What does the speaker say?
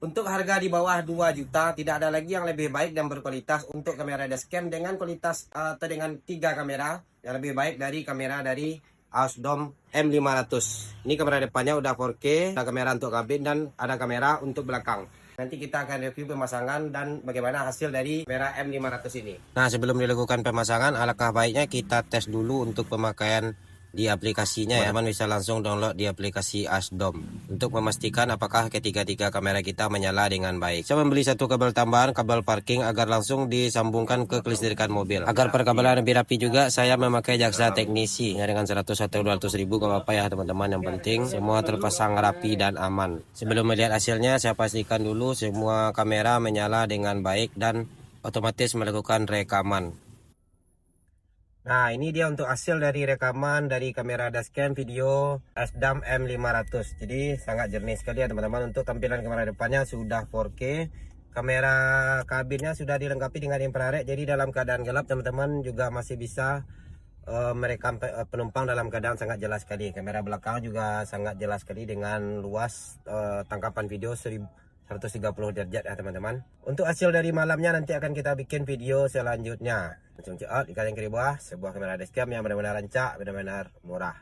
Untuk harga di bawah 2 juta tidak ada lagi yang lebih baik dan berkualitas untuk kamera dashcam dengan kualitas atau dengan 3 kamera yang lebih baik dari kamera dari Ausdom M500. Ini kamera depannya udah 4K, ada kamera untuk kabin dan ada kamera untuk belakang. Nanti kita akan review pemasangan dan bagaimana hasil dari kamera M500 ini. Nah, sebelum dilakukan pemasangan, alangkah baiknya kita tes dulu untuk pemakaian di aplikasinya ya. Teman bisa langsung download di aplikasi Ausdom untuk memastikan apakah ketiga-tiga kamera kita menyala dengan baik. Saya membeli satu kabel tambahan, kabel parking agar langsung disambungkan ke kelistrikan mobil. Agar perkabelan lebih rapi juga, saya memakai jaksa teknisi ya, dengan 100 atau 200 ribu gak apa-apa ya teman-teman. Yang penting semua terpasang rapi dan aman. Sebelum melihat hasilnya, saya pastikan dulu semua kamera menyala dengan baik dan otomatis melakukan rekaman. Nah, ini dia untuk hasil dari rekaman dari kamera dashcam video Ausdom M500. Jadi sangat jernih sekali ya teman-teman. Untuk tampilan kamera depannya sudah 4K. Kamera kabinnya sudah dilengkapi dengan infrared. Jadi dalam keadaan gelap teman-teman juga masih bisa merekam penumpang dalam keadaan sangat jelas sekali. Kamera belakang juga sangat jelas sekali dengan luas tangkapan video 130 derajat ya teman-teman. Untuk hasil dari malamnya nanti akan kita bikin video selanjutnya. Langsung check out ikan yang ke bawah, sebuah kamera dashcam yang benar-benar rancak, benar-benar murah.